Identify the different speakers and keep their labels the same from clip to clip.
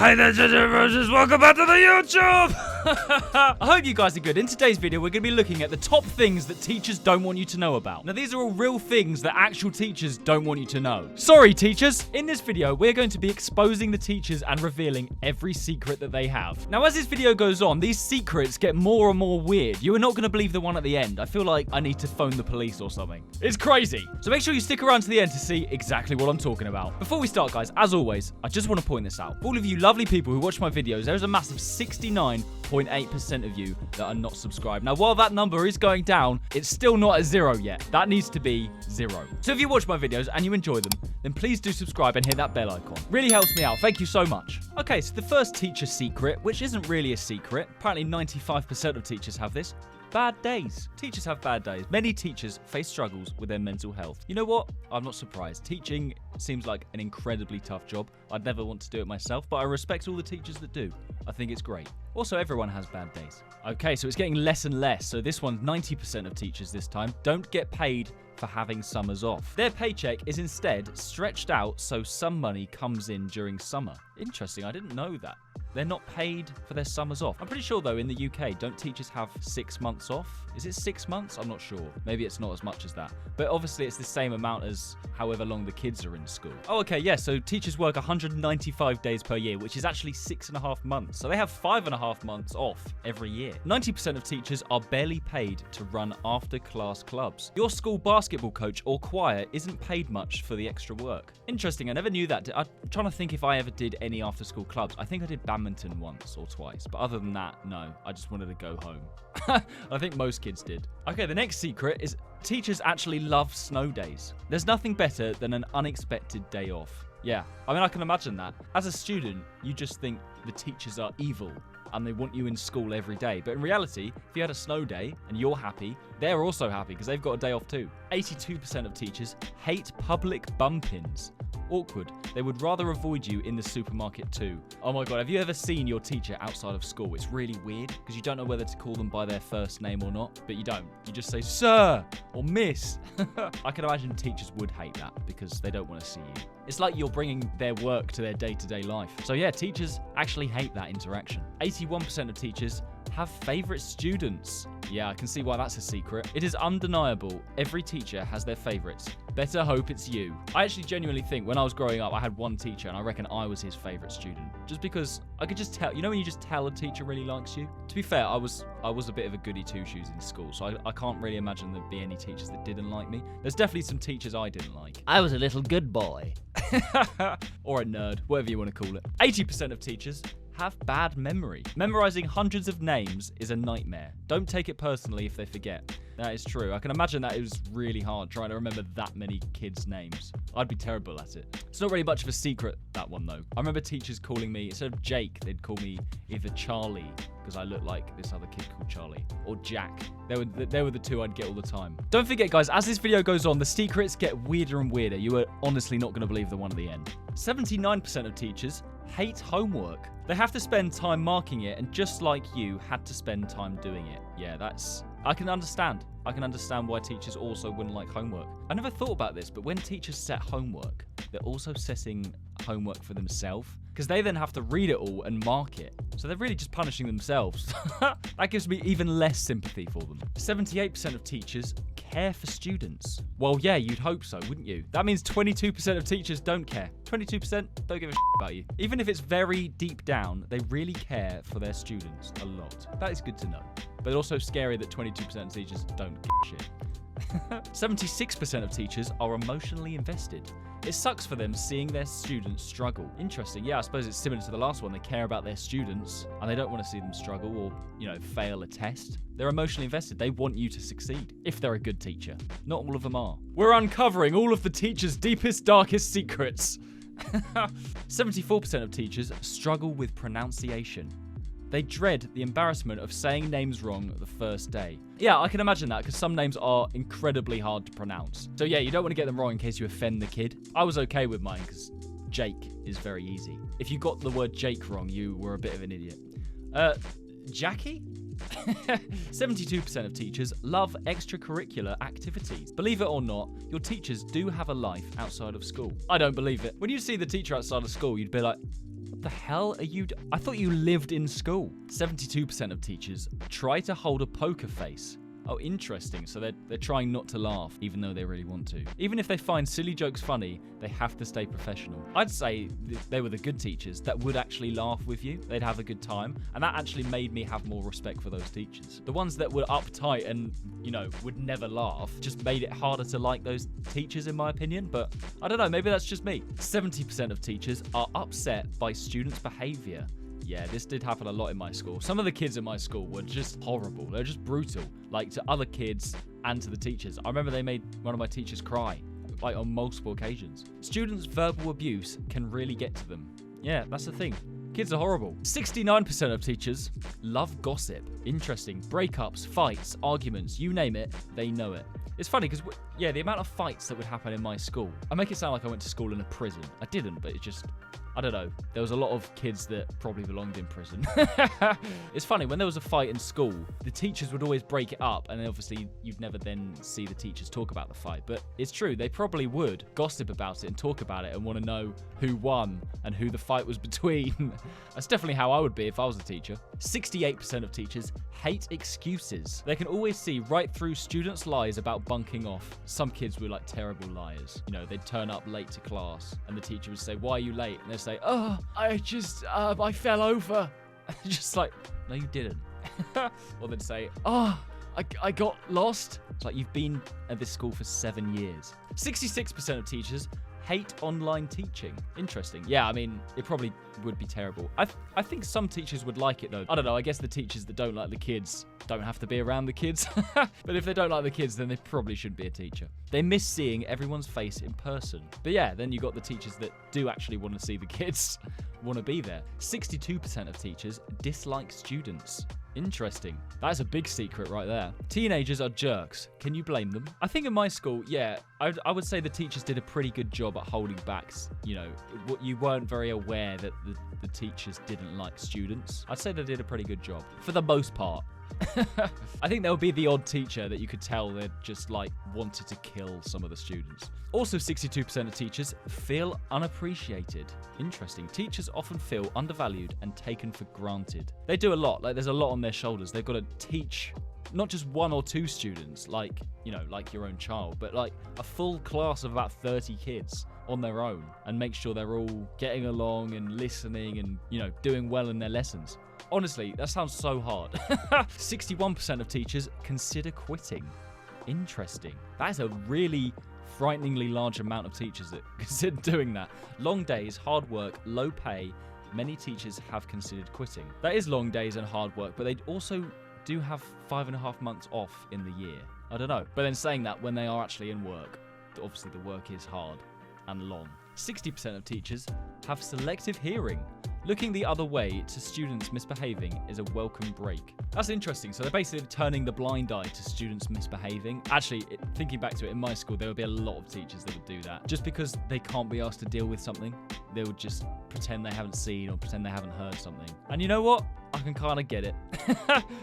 Speaker 1: Hi there, Roses. Welcome back to the YouTube.
Speaker 2: I hope you guys are good. In today's video, we're going to be looking at the top things that teachers don't want you to know about. Now, these are all real things that actual teachers don't want you to know. Sorry, teachers. In this video, we're going to be exposing the teachers and revealing every secret that they have. Now, as this video goes on, these secrets get more and more weird. You are not going to believe the one at the end. I feel like I need to phone the police or something. It's crazy. So make sure you stick around to the end to see exactly what I'm talking about. Before we start, guys, as always, I just want to point this out. For all of you lovely people who watch my videos, there's a massive 69.8% of you that are not subscribed. Now, while that number is going down, it's still not at 0 yet. That needs to be 0. So if you watch my videos and you enjoy them, then please do subscribe and hit that bell icon. Really helps me out. Thank you so much. Okay, so the first teacher secret, which isn't really a secret, apparently 95% of teachers have this. Bad days. Teachers have bad days. Many teachers face struggles with their mental health. You know what? I'm not surprised. Teaching seems like an incredibly tough job. I'd never want to do it myself, but I respect all the teachers that do. I think it's great. Also, everyone has bad days. Okay, so it's getting less and less. So this one, 90% of teachers this time don't get paid for having summers off. Their paycheck is instead stretched out so some money comes in during summer. Interesting, I didn't know that. They're not paid for their summers off. I'm pretty sure, though, in the UK, don't teachers have 6 months off? Is it 6 months? I'm not sure. Maybe it's not as much as that. But obviously, it's the same amount as however long the kids are in school. Oh, okay, yeah, so teachers work 195 days per year, which is actually 6.5 months. So they have 5.5 months off every year. 90% of teachers are barely paid to run after-class clubs. Your school basketball coach or choir isn't paid much for the extra work. Interesting, I never knew that. I'm trying to think if I ever did any after-school clubs. I think I did badminton once or twice, but other than that, no. I just wanted to go home. I think most kids did. Okay, the next secret is teachers actually love snow days. There's nothing better than an unexpected day off. Yeah, I mean, I can imagine that. As a student, you just think the teachers are evil and they want you in school every day. But in reality, if you had a snow day and you're happy, they're also happy because they've got a day off too. 82% of teachers hate public bump-ins. Awkward. They would rather avoid you in the supermarket too. Oh my god, have you ever seen your teacher outside of school? It's really weird because you don't know whether to call them by their first name or not, but you don't. You just say sir or miss. I can imagine teachers would hate that because they don't want to see you. It's like you're bringing their work to their day-to-day life. So yeah, teachers actually hate that interaction. 81% of teachers have favorite students. Yeah, I can see why that's a secret. It is undeniable. Every teacher has their favorites. Better hope it's you. I actually genuinely think when I was growing up, I had one teacher and I reckon I was his favorite student. Just because I could just tell, you know when you just tell a teacher really likes you? To be fair, I was a bit of a goody two-shoes in school, so I can't really imagine there'd be any teachers that didn't like me. There's definitely some teachers I didn't like.
Speaker 1: I was a little good boy.
Speaker 2: Or a nerd, whatever you want to call it. 80% of teachers have bad memory. Memorizing hundreds of names is a nightmare. Don't take it personally if they forget. That is true. I can imagine that it was really hard trying to remember that many kids' names. I'd be terrible at it. It's not really much of a secret, that one, though. I remember teachers calling me, instead of Jake, they'd call me either Charlie, because I look like this other kid called Charlie, or Jack. They were the two I'd get all the time. Don't forget, guys, as this video goes on, the secrets get weirder and weirder. You are honestly not going to believe the one at the end. 79% of teachers hate homework. They have to spend time marking it, and just like you had to spend time doing it. Yeah, I can understand. I can understand why teachers also wouldn't like homework. I never thought about this, but when teachers set homework, they're also setting homework for themselves, because they then have to read it all and mark it. So they're really just punishing themselves. That gives me even less sympathy for them. 78% of teachers care for students. Well, yeah, you'd hope so, wouldn't you? That means 22% of teachers don't care. 22% don't give a about you. Even if it's very deep down, they really care for their students a lot. That is good to know. But also scary that 22% of teachers don't give a shit. 76% of teachers are emotionally invested. It sucks for them seeing their students struggle. Interesting. Yeah, I suppose it's similar to the last one. They care about their students and they don't want to see them struggle or, fail a test. They're emotionally invested. They want you to succeed if they're a good teacher. Not all of them are. We're uncovering all of the teachers' deepest, darkest secrets. 74% of teachers struggle with pronunciation. They dread the embarrassment of saying names wrong the first day. Yeah, I can imagine that because some names are incredibly hard to pronounce. So yeah, you don't want to get them wrong in case you offend the kid. I was okay with mine because Jake is very easy. If you got the word Jake wrong, you were a bit of an idiot. Jackie? 72% of teachers love extracurricular activities. Believe it or not, your teachers do have a life outside of school. I don't believe it. When you see the teacher outside of school, you'd be like, What the hell are you? I thought you lived in school. 72% of teachers try to hold a poker face. Oh, interesting. So they're trying not to laugh, even though they really want to. Even if they find silly jokes funny, they have to stay professional. I'd say they were the good teachers that would actually laugh with you. They'd have a good time. And that actually made me have more respect for those teachers. The ones that were uptight and, would never laugh just made it harder to like those teachers, in my opinion. But I don't know, maybe that's just me. 70% of teachers are upset by students' behavior. Yeah, this did happen a lot in my school. Some of the kids in my school were just horrible. They're just brutal, like to other kids and to the teachers. I remember they made one of my teachers cry, like on multiple occasions. Students' verbal abuse can really get to them. Yeah, that's the thing. Kids are horrible. 69% of teachers love gossip. Interesting. Breakups, fights, arguments, you name it, they know it. It's funny because, the amount of fights that would happen in my school. I make it sound like I went to school in a prison. I didn't, but it just... I don't know. There was a lot of kids that probably belonged in prison. It's funny, when there was a fight in school, the teachers would always break it up, and then obviously you'd never then see the teachers talk about the fight. But it's true, they probably would gossip about it and talk about it and want to know who won and who the fight was between. That's definitely how I would be if I was a teacher. 68% of teachers hate excuses. They can always see right through students' lies about bunking off. Some kids were like terrible liars. They'd turn up late to class, and the teacher would say, "Why are you late?" And they'd say, "Oh, I fell over." Just like, no, you didn't. Or they'd say, "Oh, I got lost." It's like, you've been at this school for 7 years. 66% of teachers hate online teaching. Interesting. Yeah, I mean, it probably would be terrible. I think some teachers would like it though. I don't know, I guess the teachers that don't like the kids don't have to be around the kids. But if they don't like the kids, then they probably shouldn't be a teacher. They miss seeing everyone's face in person. But yeah, then you got the teachers that do actually want to see the kids, want to be there. 62% of teachers dislike students. Interesting. That's a big secret right there. Teenagers are jerks. Can you blame them? I think in my school, I would say the teachers did a pretty good job at holding back. You weren't very aware that the teachers didn't like students. I'd say they did a pretty good job for the most part. I think there would be the odd teacher that you could tell they just wanted to kill some of the students. Also, 62% of teachers feel unappreciated. Interesting. Teachers often feel undervalued and taken for granted. They do a lot. There's a lot on their shoulders. They've got to teach not just 1 or 2 students, like your own child, but a full class of about 30 kids on their own, and make sure they're all getting along and listening and, doing well in their lessons. Honestly, that sounds so hard. 61% of teachers consider quitting. Interesting. That is a really frighteningly large amount of teachers that consider doing that. Long days, hard work, low pay. Many teachers have considered quitting. That is long days and hard work, but they also do have 5.5 months off in the year. I don't know. But then saying that, when they are actually in work, obviously the work is hard and long. 60% of teachers have selective hearing. Looking the other way to students misbehaving is a welcome break. That's interesting. So they're basically turning the blind eye to students misbehaving. Actually, thinking back to it, in my school, there would be a lot of teachers that would do that. Just because they can't be asked to deal with something, they would just pretend they haven't seen or pretend they haven't heard something. And you know what? I can kind of get it.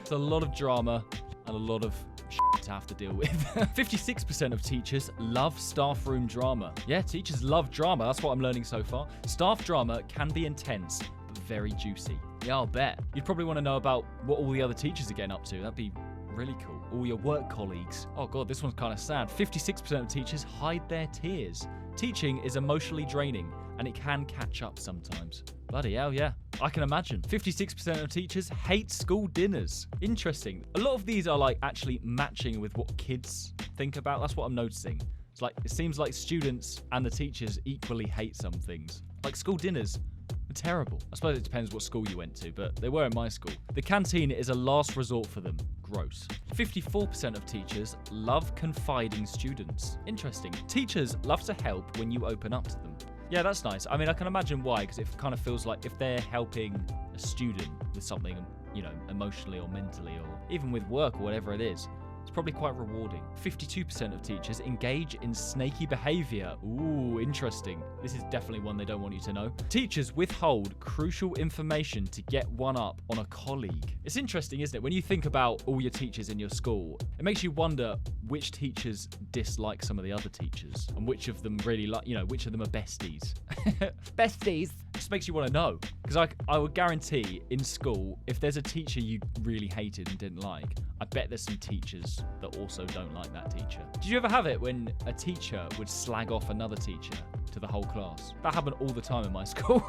Speaker 2: It's a lot of drama and a lot of shit to have to deal with. 56% of teachers love staff room drama. Yeah, teachers love drama. That's what I'm learning so far. Staff drama can be intense, but very juicy. Yeah, I'll bet. You'd probably want to know about what all the other teachers are getting up to. That'd be really cool. All your work colleagues. Oh god, this one's kind of sad. 56% of teachers hide their tears. Teaching is emotionally draining, and it can catch up sometimes. Bloody hell, yeah. I can imagine. 56% of teachers hate school dinners. Interesting. A lot of these are actually matching with what kids think about. That's what I'm noticing. It seems like students and the teachers equally hate some things. School dinners are terrible. I suppose it depends what school you went to, but they were in my school. The canteen is a last resort for them. Gross. 54% of teachers love confiding students. Interesting. Teachers love to help when you open up to them. Yeah, that's nice. I mean, I can imagine why, because it kind of feels like if they're helping a student with something, emotionally or mentally, or even with work or whatever it is, it's probably quite rewarding. 52% of teachers engage in snaky behavior. Ooh, interesting. This is definitely one they don't want you to know. Teachers withhold crucial information to get one up on a colleague. It's interesting, isn't it? When you think about all your teachers in your school, it makes you wonder which teachers dislike some of the other teachers and which of them really which of them are besties. Besties. just makes you want to know. Because I would guarantee in school, if there's a teacher you really hated and didn't like, I bet there's some teachers that also don't like that teacher. Did you ever have it when a teacher would slag off another teacher to the whole class? That happened all the time in my school.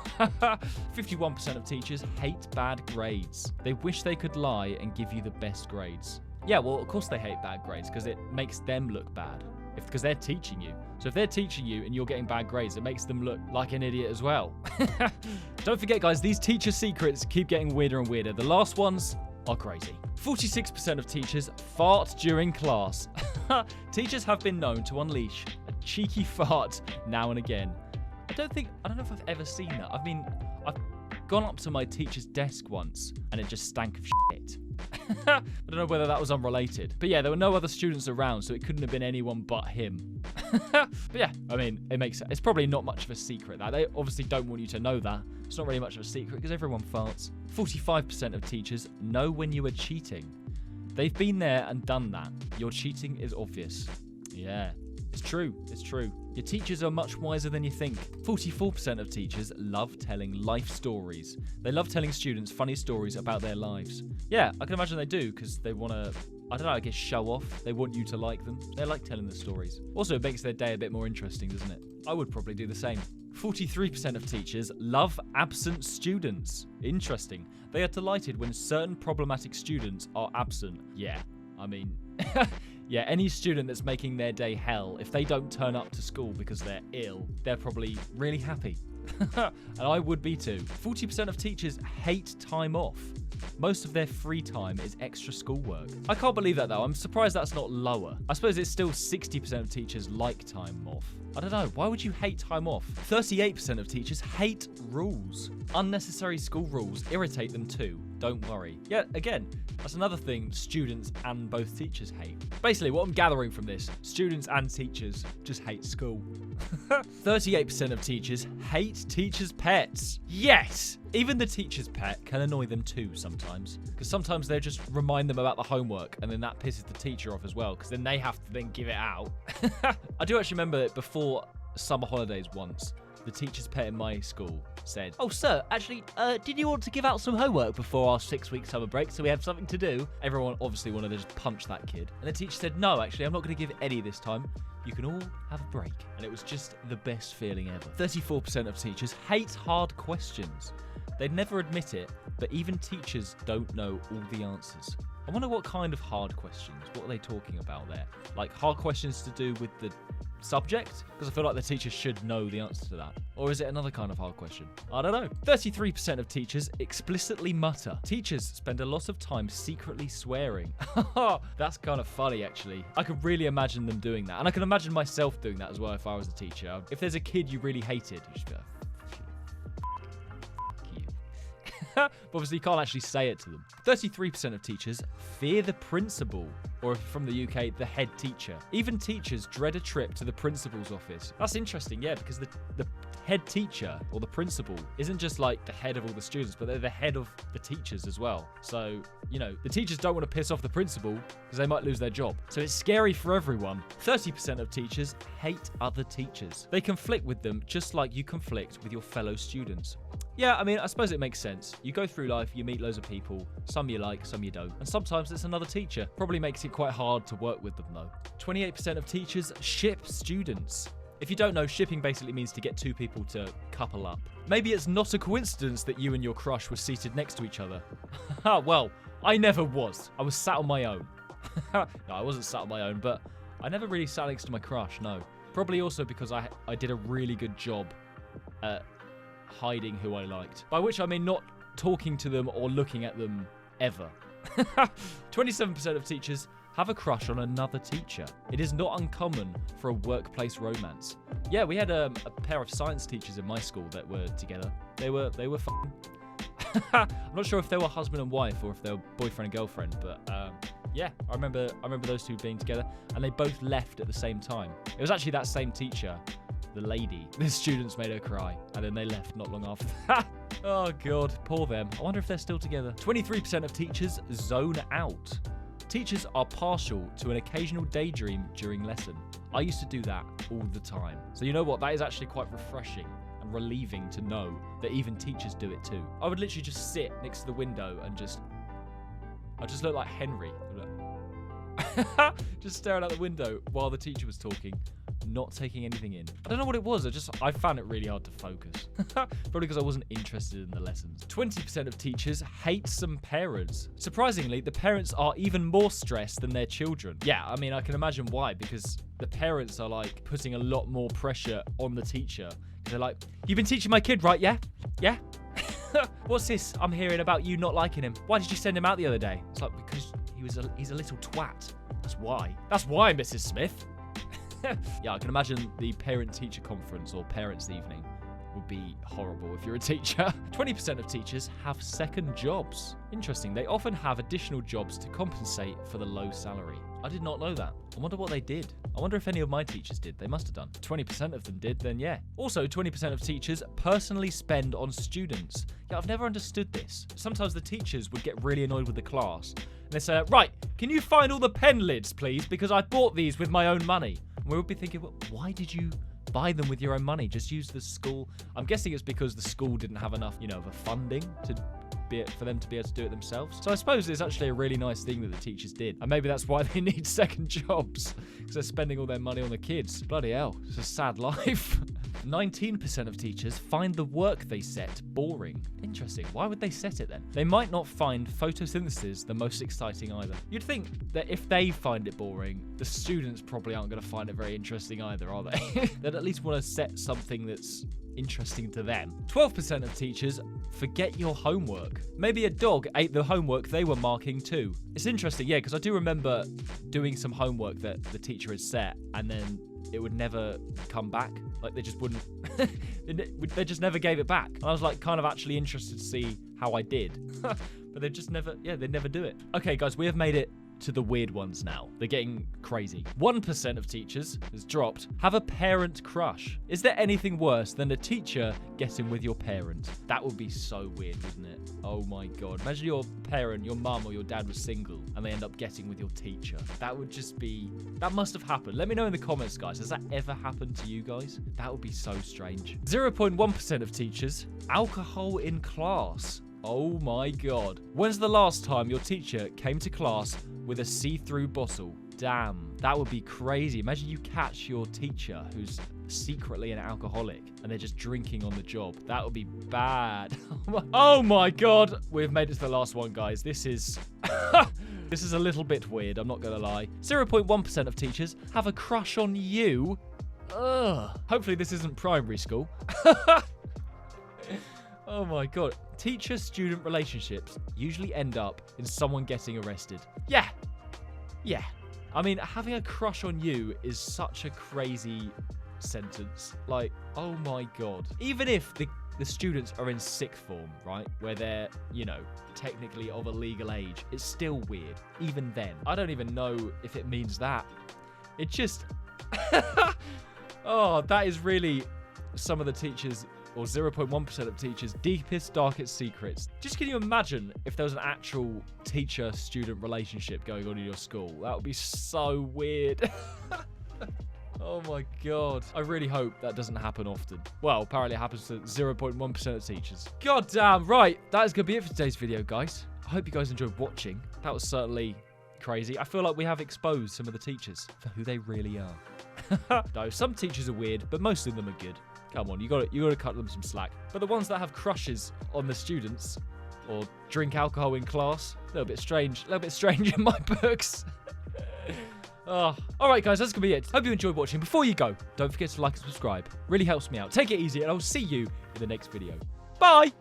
Speaker 2: 51% of teachers hate bad grades. They wish they could lie and give you the best grades. Yeah, well, of course they hate bad grades because it makes them look bad. Because they're teaching you. So if they're teaching you and you're getting bad grades, it makes them look like an idiot as well. Don't forget, guys, these teacher secrets keep getting weirder and weirder. The last ones are crazy. 46% of teachers fart during class. Teachers have been known to unleash a cheeky fart now and again. I don't know if I've ever seen that. I mean, I've gone up to my teacher's desk once and it just stank of shit. I don't know whether that was unrelated. But yeah, there were no other students around, so it couldn't have been anyone but him. But yeah, I mean, it makes sense. It's probably not much of a secret that. They obviously don't want you to know that. It's not really much of a secret because everyone farts. 45% of teachers know when you are cheating. They've been there and done that. Your cheating is obvious. Yeah, it's true. It's true. Your teachers are much wiser than you think. 44% of teachers love telling life stories. They love telling students funny stories about their lives. Yeah, I can imagine they do because they want to, I don't know, I guess show off. They want you to like them. They like telling the stories. Also, it makes their day a bit more interesting, doesn't it? I would probably do the same. 43% of teachers love absent students. Interesting. They are delighted when certain problematic students are absent. Yeah, I mean... Yeah, any student that's making their day hell, if they don't turn up to school because they're ill, they're probably really happy. And I would be too. 40% of teachers hate time off. Most of their free time is extra schoolwork. I can't believe that though. I'm surprised that's not lower. I suppose it's still 60% of teachers like time off. I don't know. Why would you hate time off? 38% of teachers hate rules. Unnecessary school rules irritate them too. Don't worry. Yeah, again, that's another thing students and both teachers hate. Basically, what I'm gathering from this, students and teachers just hate school. 38% of teachers hate teachers' pets. Yes! Even the teacher's pet can annoy them too sometimes. Because sometimes they'll just remind them about the homework and then that pisses the teacher off as well because then they have to then give it out. I do actually remember that before summer holidays once, the teacher's pet in my school said, "Oh, sir, actually, did you want to give out some homework before our 6-week summer break so we have something to do?" Everyone obviously wanted to just punch that kid. And the teacher said, "No, actually, I'm not going to give any this time. You can all have a break." And it was just the best feeling ever. 34% of teachers hate hard questions. They'd never admit it, but even teachers don't know all the answers. I wonder what kind of hard questions. What are they talking about there? Like hard questions to do with the subject? Because I feel like the teacher should know the answer to that. Or is it another kind of hard question? I don't know. 33% of teachers explicitly mutter. Teachers spend a lot of time secretly swearing. That's kind of funny, actually. I could really imagine them doing that. And I can imagine myself doing that as well if I was a teacher. If there's a kid you really hated, you just go, but obviously you can't actually say it to them. 33% of teachers fear the principal, or from the UK, the head teacher. Even teachers dread a trip to the principal's office. That's interesting, yeah, because the head teacher, or the principal, isn't just like the head of all the students, but they're the head of the teachers as well. So, you know, the teachers don't want to piss off the principal because they might lose their job. So it's scary for everyone. 30% of teachers hate other teachers. They conflict with them just like you conflict with your fellow students. Yeah, I mean, I suppose it makes sense. You go through life, you meet loads of people, some you like, some you don't, and sometimes it's another teacher. Probably makes it quite hard to work with them though. 28% of teachers ship students. If you don't know, shipping basically means to get two people to couple up. Maybe it's not a coincidence that you and your crush were seated next to each other. Well, I never was. I was sat on my own. No, I wasn't sat on my own, but I never really sat next to my crush, no. Probably also because I did a really good job at hiding who I liked. By which I mean not talking to them or looking at them ever. 27% of teachers have a crush on another teacher. It is not uncommon for a workplace romance. Yeah, we had a pair of science teachers in my school that were together. They were fun. I'm not sure if they were husband and wife or if they were boyfriend and girlfriend, but yeah, I remember those two being together, and they both left at the same time. It was actually that same teacher, the lady. The students made her cry, and then they left not long after that. Oh god, poor them. I wonder if they're still together. 23% of teachers zone out. Teachers are partial to an occasional daydream during lesson. I used to do that all the time. So you know what? That is actually quite refreshing and relieving to know that even teachers do it too. I would literally just sit next to the window and I just look like Henry. Just staring out the window while the teacher was talking, not taking anything in. I don't know what it was. I found it really hard to focus. Probably because I wasn't interested in the lessons. 20% of teachers hate some parents. Surprisingly, the parents are even more stressed than their children. Yeah, I mean, I can imagine why, because the parents are like putting a lot more pressure on the teacher. They're like, you've been teaching my kid, right? Yeah? Yeah? What's this I'm hearing about you not liking him? Why did you send him out the other day? It's like, because he's a little twat. That's why. That's why, Mrs. Smith. Yeah, I can imagine the parent-teacher conference or parents' evening would be horrible if you're a teacher. 20% of teachers have second jobs. Interesting. They often have additional jobs to compensate for the low salary. I did not know that. I wonder what they did. I wonder if any of my teachers did. They must have done. 20% of them did, then yeah. Also, 20% of teachers personally spend on students. Yeah, I've never understood this. Sometimes the teachers would get really annoyed with the class. And they say, right, can you find all the pen lids, please? Because I bought these with my own money. And we would be thinking, well, why did you buy them with your own money? Just use the school. I'm guessing it's because the school didn't have enough, of a funding for them to be able to do it themselves. So I suppose it's actually a really nice thing that the teachers did. And maybe that's why they need second jobs, because they're spending all their money on the kids. Bloody hell, it's a sad life. 19% of teachers find the work they set boring. Interesting. Why would they set it then? They might not find photosynthesis the most exciting either. You'd think that if they find it boring, the students probably aren't going to find it very interesting either, are they? They'd at least want to set something that's interesting to them. 12% of teachers forget your homework. Maybe a dog ate the homework they were marking too. It's interesting, yeah, because I do remember doing some homework that the teacher had set and then it would never come back. Like they just wouldn't, they just never gave it back. And I was like kind of actually interested to see how I did. But they just never, they'd never do it. Okay guys, we have made it to the weird ones now. They're getting crazy. 1% of teachers, has dropped, have a parent crush. Is there anything worse than a teacher getting with your parent? That would be so weird, wouldn't it? Oh my God. Imagine your parent, your mum or your dad was single and they end up getting with your teacher. That would just be, that must have happened. Let me know in the comments, guys. Has that ever happened to you guys? That would be so strange. 0.1% of teachers, alcohol in class. Oh my God. When's the last time your teacher came to class with a see-through bottle? Damn, that would be crazy. Imagine you catch your teacher who's secretly an alcoholic and they're just drinking on the job. That would be bad. Oh my God. We've made it to the last one, guys. This is... this is a little bit weird, I'm not gonna lie. 0.1% of teachers have a crush on you. Ugh. Hopefully this isn't primary school. Oh my God. Teacher-student relationships usually end up in someone getting arrested. Yeah. I mean, having a crush on you is such a crazy sentence. Like, oh my God. Even if the students are in sixth form, right? Where they're, technically of a legal age, it's still weird. Even then. I don't even know if it means that. It just... Oh, that is really some of the teachers... or 0.1% of teachers' deepest, darkest secrets. Just can you imagine if there was an actual teacher-student relationship going on in your school? That would be so weird. Oh my God. I really hope that doesn't happen often. Well, apparently it happens to 0.1% of teachers. God damn, right. That is going to be it for today's video, guys. I hope you guys enjoyed watching. That was certainly crazy. I feel like we have exposed some of the teachers for who they really are. No, some teachers are weird, but most of them are good. Come on, you got to cut them some slack. But the ones that have crushes on the students or drink alcohol in class, a little bit strange in my books. Oh. All right, guys, that's going to be it. Hope you enjoyed watching. Before you go, don't forget to like and subscribe. Really helps me out. Take it easy, and I'll see you in the next video. Bye!